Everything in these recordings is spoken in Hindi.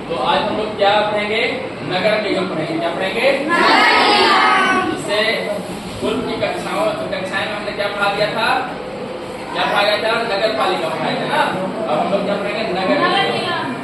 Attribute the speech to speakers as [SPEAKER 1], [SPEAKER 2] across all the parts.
[SPEAKER 1] तो आज हम लोग क्या पढ़ेंगे? नगर निगम पढ़ेंगे। क्या पढ़ेंगे? इससे पूर्व की कक्षाएं में हमने क्या पढ़ा दिया था? क्या पढ़ा गया था? नगर पालिका पढ़ाया था ना। अब हम लोग क्या पढ़ेंगे? नगर निगम।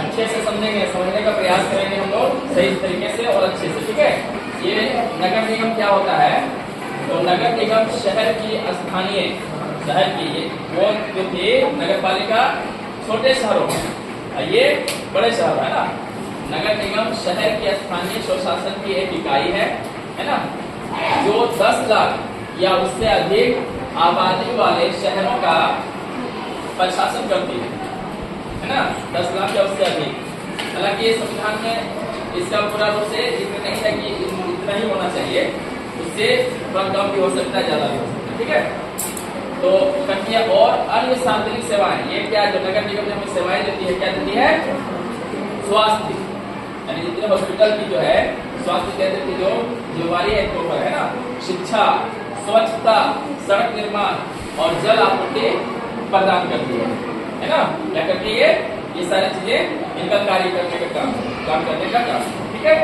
[SPEAKER 1] अच्छे से समझेंगे, समझने का प्रयास करेंगे हम लोग सही तरीके से और अच्छे से। ठीक है। ये नगर निगम क्या होता है? तो नगर निगम शहर की स्थानीय, शहर की वो जो थी नगर पालिका छोटे शहरों में, ये बड़े शहर है ना। नगर निगम शहर की स्थानीय स्वशासन की एक इकाई है ना, जो 10 लाख या उससे अधिक आबादी वाले शहरों का प्रशासन करती है ना। 10 लाख या उससे अधिक। हालांकि ये संविधान में इसका पूरा रूप से जिक्र नहीं है कि इतना ही होना चाहिए, उससे थोड़ा कम भी हो सकता है, ज्यादा भी हो सकता है। ठीक है। तो करती है। और अन्य सार्वजनिक सेवाएं, ये क्या जो नगर निगम जो हमें सेवाएं देती है, क्या देती है? स्वास्थ्य, यानी जितने हॉस्पिटल की जो है स्वास्थ्य केंद्र की जो जिम्मेवारी है तो है ना, शिक्षा, स्वच्छता, सड़क निर्माण और जल आपूर्ति प्रदान करती है ना। क्या करती है? ये सारी चीजें इनका कार्य करने का काम करने का काम। ठीक है।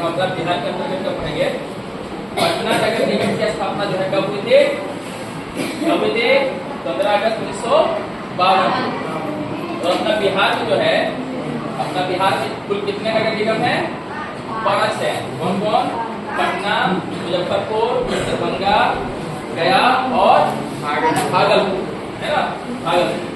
[SPEAKER 1] मतलब बिहार के अंतर्गत कब पढ़ेंगे। पटना नगर निगम की स्थापना जो है कब हुई थी? 15 अगस्त 1952। तो अपना बिहार में जो है, अपना बिहार में कुल कितने नगर निगम है? 5 है। कौन कौन? पटना, मुजफ्फरपुर, दरभंगा, गया और भागलपुर, है ना? भागलपुर।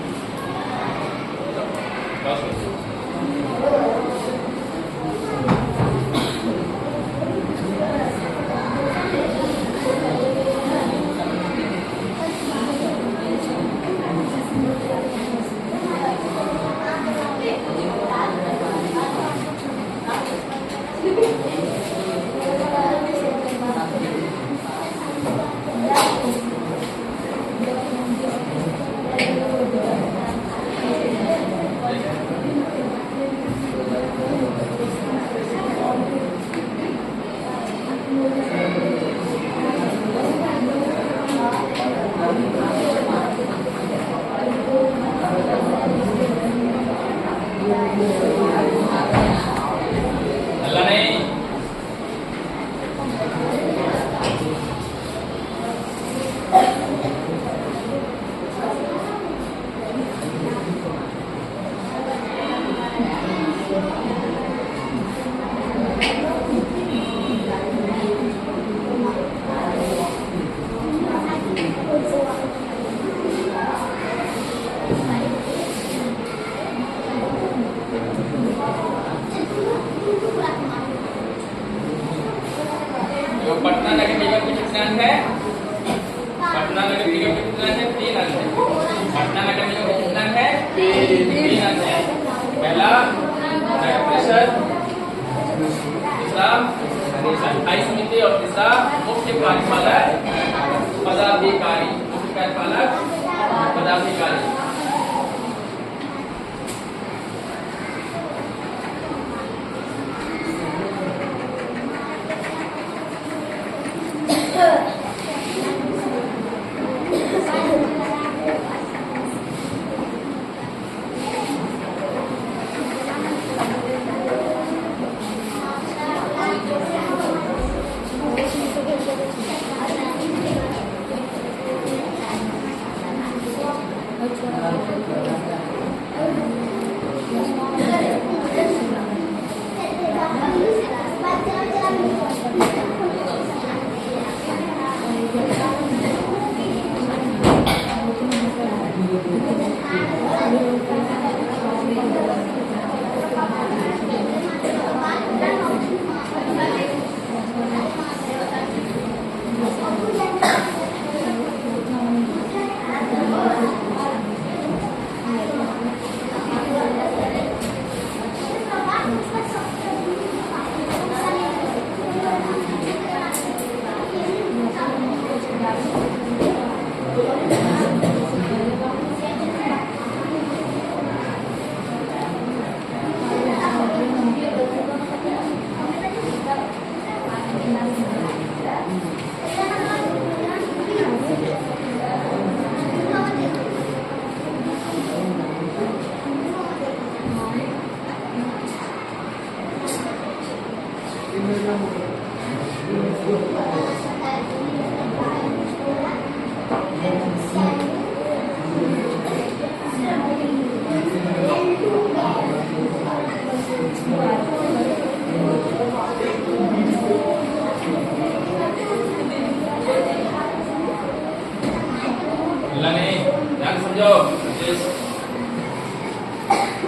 [SPEAKER 1] पटना नगर निगम के कितने अंक है? पटना नगर निगम के कितने अंक है? 3 अंक है। पटना नगर निगम के कितने अंक है? 3 अंक है। पहला नगर परिषद, दूसरा स्थायी समिति और तीसरा मुख्य कार्यपालक पदाधिकारी। मुख्य कार्यपालक पदाधिकारी।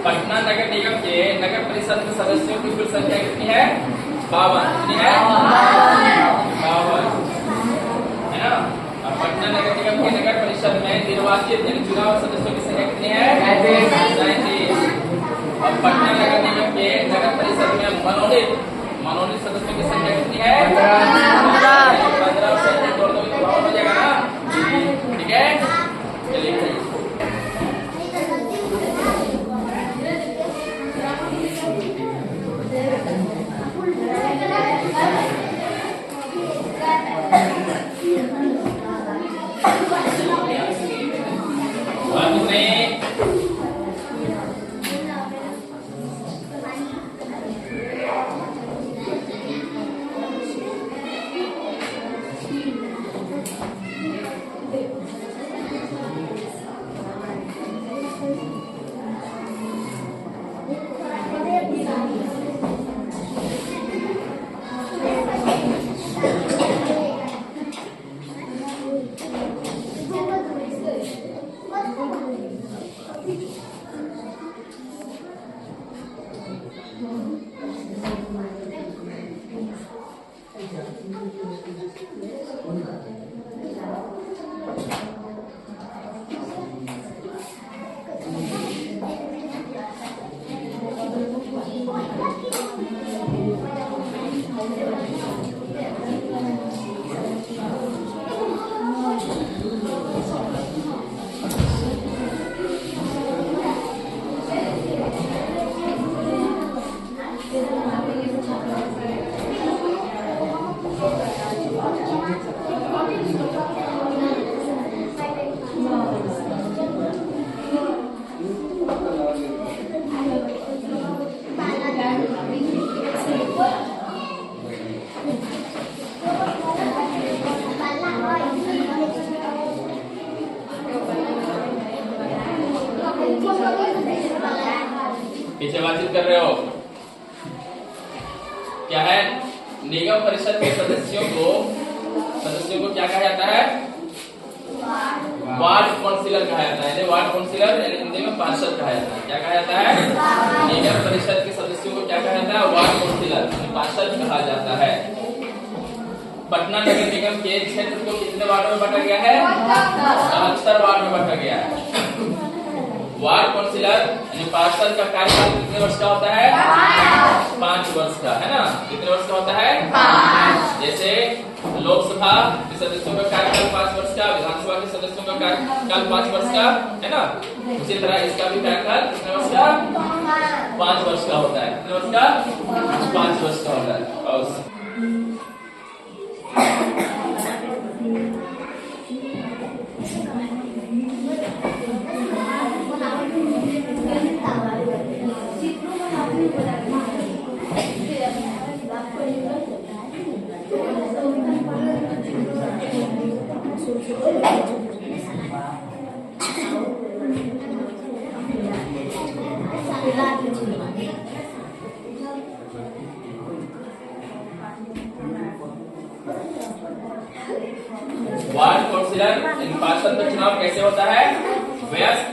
[SPEAKER 1] पटना नगर निगम के नगर परिषद के सदस्यों की कुल संख्या कितनी है? 52। कितनी है? 52, है ना? और पटना नगर निगम के नगर परिषद में निर्वाचित यानी चुनाव सदस्यों की संख्या कितनी है? 37। और पटना नगर निगम के नगर परिषद में मनोनीत सदस्यों की संख्या कितनी है? 15 से जोड़ दो तो बहुत हो जाएगा ना। ठीक है, चलिए पीछे बातचीत कर रहे हो क्या है? निगम परिषद के सदस्यों को क्या कहा जाता है? वार्ड काउंसिलर कहा जाता है। वार्ड काउंसिलर हिंदी में पार्षद कहा जाता है। क्या कहा जाता है? निगम परिषद के सदस्यों को क्या कहा जाता है? वार्ड काउंसिलर पार्षद कहा जाता है। पटना नगर निगम के क्षेत्र को कितने वार्ड में बांटा गया है? 73 वार्ड में बांटा गया है। वार्ड काउंसिलर यानी पार्षद का कार्यकाल कितने वर्ष का होता है? 5 वर्ष का, है ना? कितने वर्ष का होता है? 5। जैसे लोकसभा के सदस्यों का कार्यकाल 5 वर्ष का, विधानसभा के सदस्यों का कार्यकाल 5 वर्ष का, है ना? उसी तरह इसका भी कार्यकाल कितने वर्ष का? 5 वर्ष का होता है। कितने वर्ष का? 5 वर्ष का होता है। और वार्ड काउंसिलर पार्षद का चुनाव कैसे होता है? व्यस्क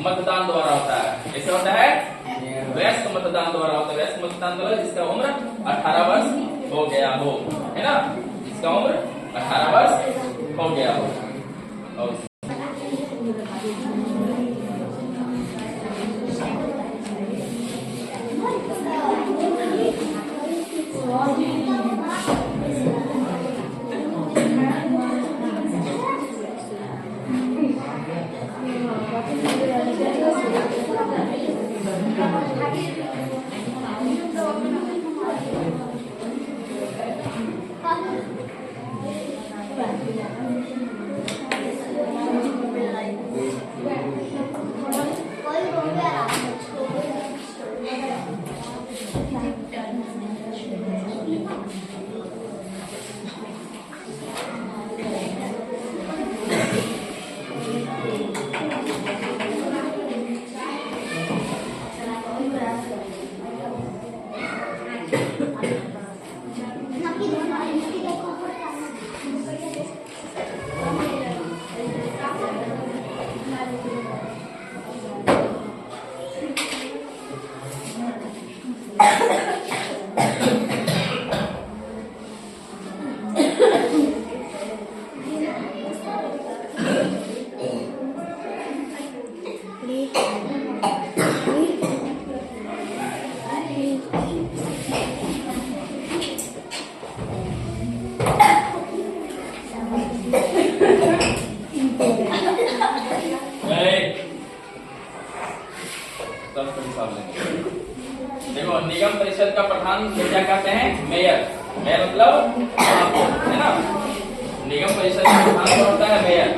[SPEAKER 1] मतदान द्वारा होता है। कैसे होता है? व्यस्क मतदान द्वारा होता है। व्यस्क मतदान द्वारा जिसका उम्र 18 वर्ष हो गया हो, है ना? जिसका उम्र 18 वर्ष हो गया हो। और देखो, निगम परिषद का प्रधान क्या कहते हैं? मेयर। मेयर मतलब है ना? निगम परिषद का प्रधान कौन होता है? मेयर।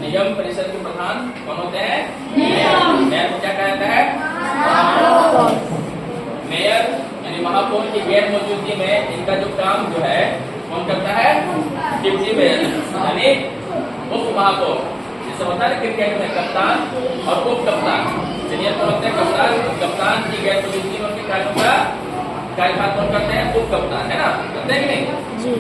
[SPEAKER 1] निगम परिषद के प्रधान कौन होते हैं? मेयर। मेयर को क्या कहता है? मेयर यानी महापौर की गैर मौजूदगी में इनका जो काम जो है कौन करता है? डिप्टी मेयर यानी उप महापौर। जैसे होता है क्रिकेट में कप्तान और उप कप्तान। सीनियर कौन होते हैं? कप्तान। कप्तान की गैर मौजूदगी में उनके कार्यों का कार्यभार कौन करते हैं? उप कप्तान, है ना? करते हैं कि नहीं? जी।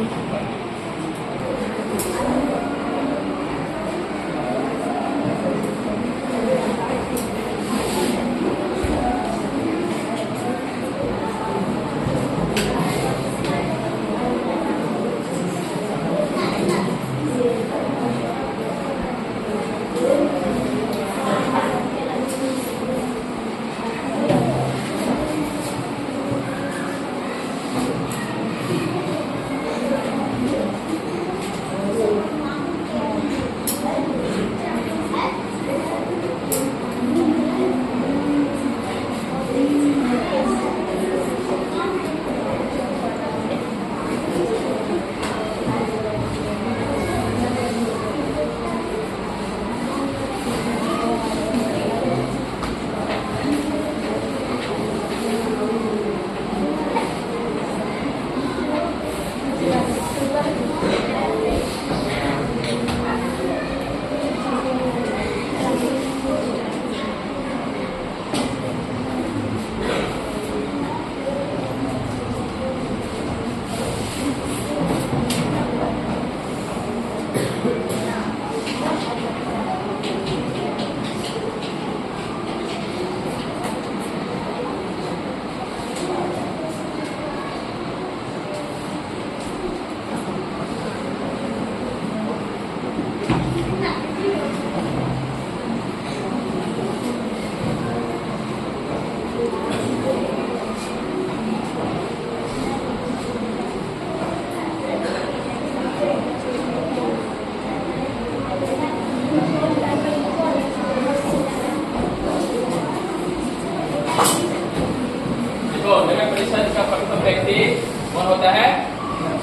[SPEAKER 1] होता है?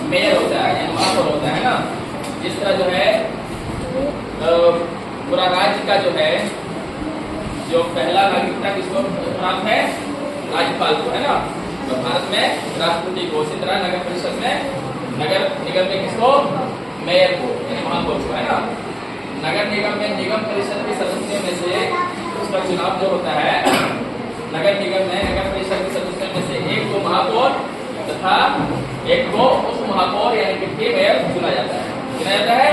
[SPEAKER 1] मेयर होता है, यानी महापौर होता है ना। इस तरह जो है पूरा राज्य का जो है, जो पहला नागरिकता किसको प्राप्त है? राज्यपाल को, है ना। तो भारत में राष्ट्रपति को, इसी तरह नगर परिषद में, नगर निगम में किसको? मेयर को, यानी महापौर को, है ना। नगर निगम में निगम परिषद के सदस्यों में से उसका चुनाव जो होता है, नगर निगम में नगर परिषद के सदस्यों में से एक को महापौर तथा एक को उप महापौर यानी कि मेयर चुना जाता है। चुना जाता है,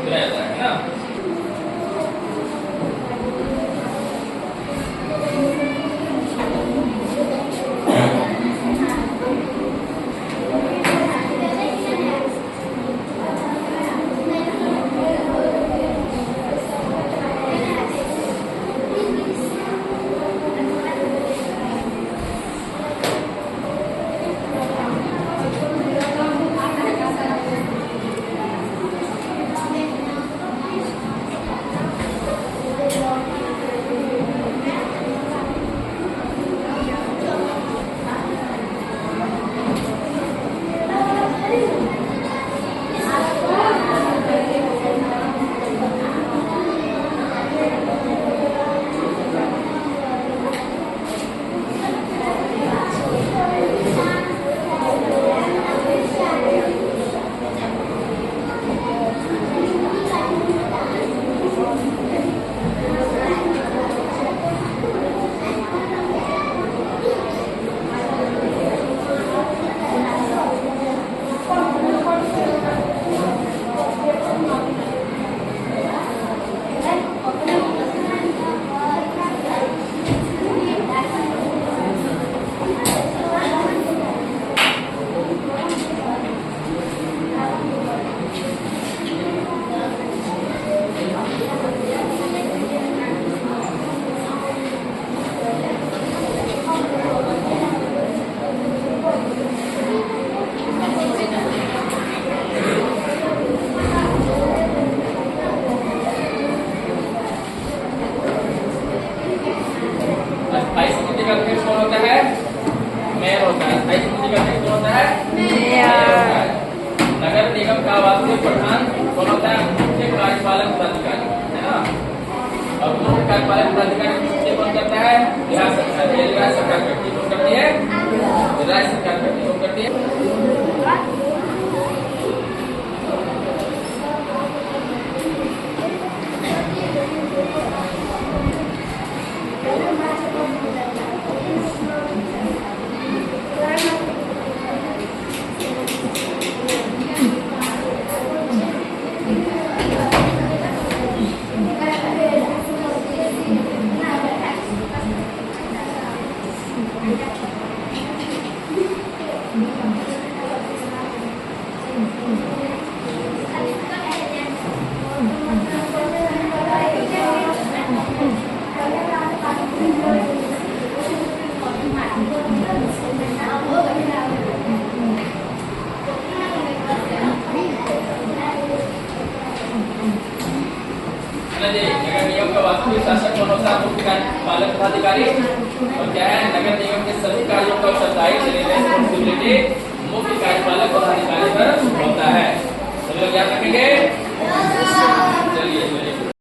[SPEAKER 1] चुना जाता है ना। नगर निगम का वास्तविक प्रधान कौन होता है? मुख्य कार्यपालक पदाधिकारी, है ना। और मुख्य कार्यपालक पदाधिकारी नियुक्ति कौन करता है? बिहार सरकार। बिहार सरकार करती है, राज्य सरकार करती है। नगर निगम का वास्तविक शासक कौन होता है? मुख्य कार्यपालक पदाधिकारी। और क्या है? नगर निगम के सभी कार्यों का उत्तरदायित्व रिस्पांसिबिलिटी मुख्य कार्यपालक पदाधिकारी पर होता है। सब लोग याद रखेंगे। चलिए।